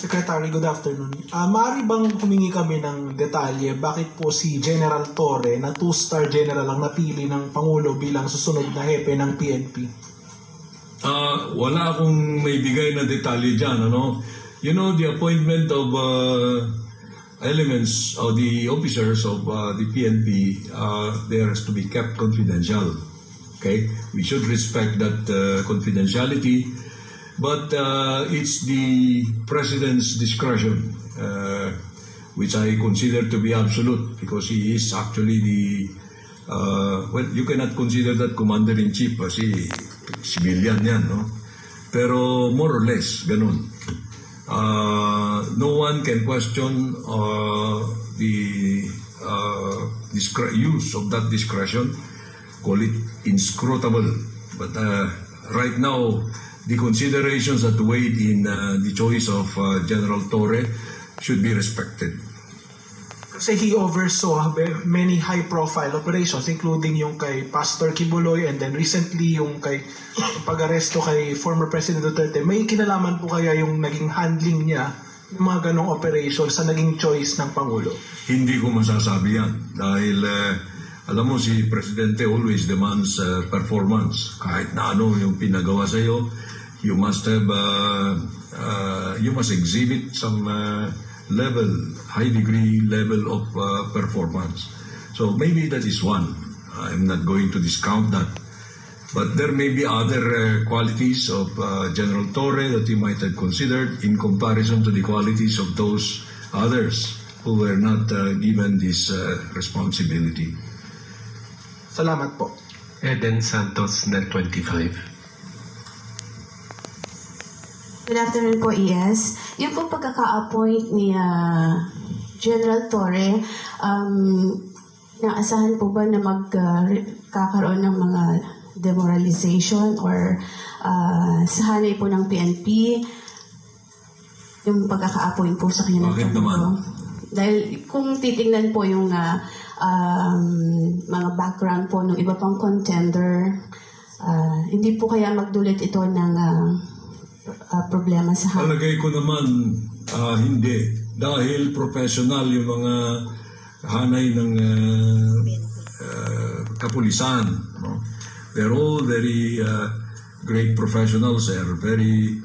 Secretary, good afternoon. Maaari bang humingi kami ng detalye bakit po si General Torre na 2-star general ang napili ng Pangulo bilang susunod na hepe ng PNP? Wala akong may bigay na detalye dyan. Ano? You know, the appointment of elements of the officers of the PNP, there has to be kept confidential. Okay? We should respect that confidentiality. But it's the President's discretion, which I consider to be absolute, because he is actually the, well, you cannot consider that Commander-in-Chief kasi civilian yan, no? Pero more or less, ganun. No one can question the use of that discretion, call it inscrutable. But right now, the considerations that weighed in the choice of General Torre should be respected. Kasi he oversaw many high-profile operations, including yung kay Pastor Kibuloy and then recently yung kay pag-aresto kay former President Duterte. May kinalaman po kaya yung naging handling niya ng mga ganong operations sa naging choice ng Pangulo? Hindi ko masasabi yan dahil alam mo si Presidente always demands performance. Kahit na ano yung pinagawa sa iyo, you must have you must exhibit some high degree level of performance. So maybe that is one. I'm not going to discount that. But there may be other qualities of General Torre that you might have considered in comparison to the qualities of those others who were not given this responsibility. Salamat po. Eden Santos, Net 25. Good afternoon po, ES. Yung po pagkaka-appoint ni General Torre, naasahan po ba na magkakaroon ng mga demoralization or sahanay po ng PNP yung pagkaka-appoint po sa kanya? Bakit naman? Dahil kung titingnan po yung mga background po ng iba pang contender, hindi po kaya magdulot ito ng problema sa hanay? Palagay ko naman hindi. Dahil professional yung mga hanay ng kapulisan. No? They're all very great professionals. They're very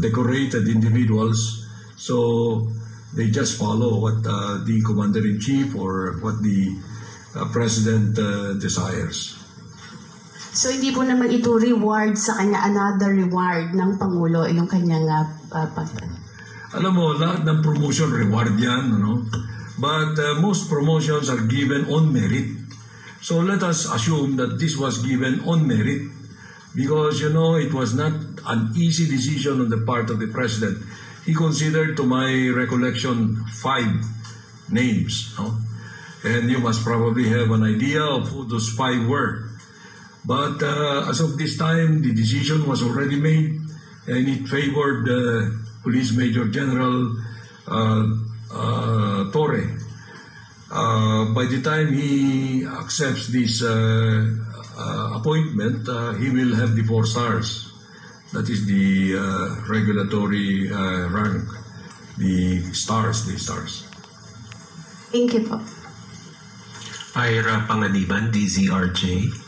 decorated individuals. So they just follow what the Commander-in-Chief or what the President desires. So hindi po naman ito reward sa kanya, another reward ng Pangulo, yung kanyang Alam mo, lahat ng promotion reward yan, no? But most promotions are given on merit. So let us assume that this was given on merit because, you know, it was not an easy decision on the part of the President. He considered, to my recollection, 5 names, no? And you must probably have an idea of who those 5 were. But as of this time, the decision was already made, and it favored Police Major General Torre. By the time he accepts this appointment, he will have the 4 stars. That is the regulatory rank, the stars. Thank you po. Ira Panganiban, DZRJ.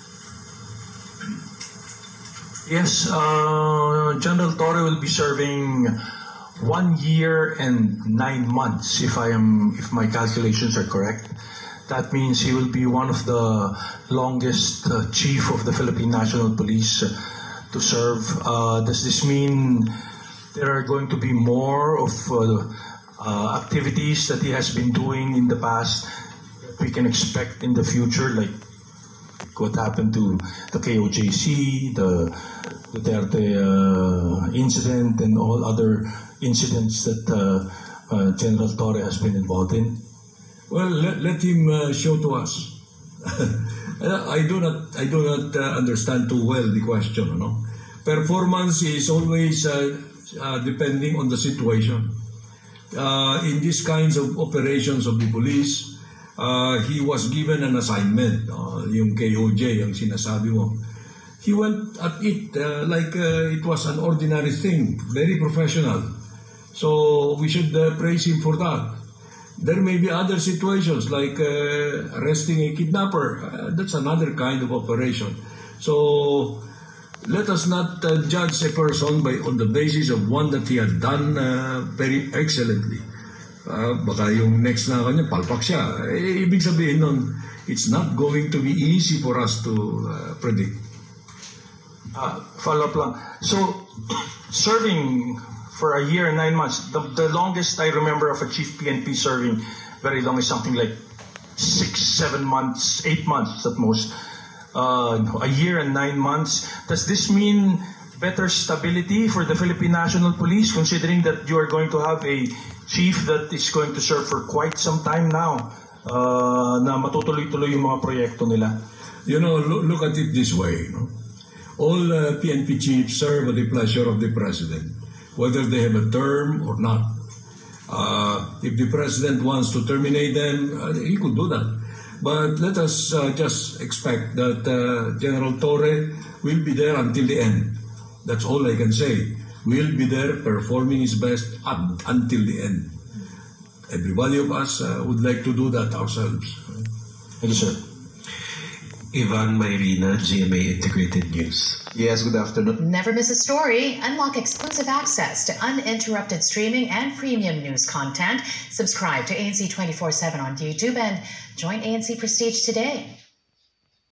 Yes, General Torre will be serving 1 year and 9 months, if my calculations are correct. That means he will be one of the longest chief of the Philippine National Police to serve. Does this mean there are going to be more of activities that he has been doing in the past that we can expect in the future, like what happened to the KOJC, the Duterte incident, and all other incidents that General Torre has been involved in? Well, let him show to us. I do not understand too well the question. No? Performance is always depending on the situation. In these kinds of operations of the police, he was given an assignment, yung KOJ, ang sinasabi mo. He went at it like it was an ordinary thing, very professional. So we should praise him for that. There may be other situations like arresting a kidnapper. That's another kind of operation. So let us not judge a person on the basis of one that he had done very excellently. Baka yung next na kanya, palpak siya. Ibig sabihin nun, it's not going to be easy for us to predict. Follow up lang. So, serving for a year and 9 months, the longest I remember of a chief PNP serving very long is something like 6, 7 months, 8 months at most. A year and 9 months. Does this mean better stability for the Philippine National Police, considering that you are going to have a chief that is going to serve for quite some time now, na matutuloy-tuloy yung mga proyekto nila? You know, look at it this way. No? All PNP chiefs serve at the pleasure of the president, whether they have a term or not. If the president wants to terminate them, he could do that. But let us just expect that General Torre will be there until the end. That's all I can say. Will be there performing his best until the end. Everybody of us would like to do that ourselves. Thank you, sir. Ivan Mayrina, GMA Integrated News. Yes, good afternoon. Never miss a story. Unlock exclusive access to uninterrupted streaming and premium news content. Subscribe to ANC 24/7 on YouTube and join ANC Prestige today.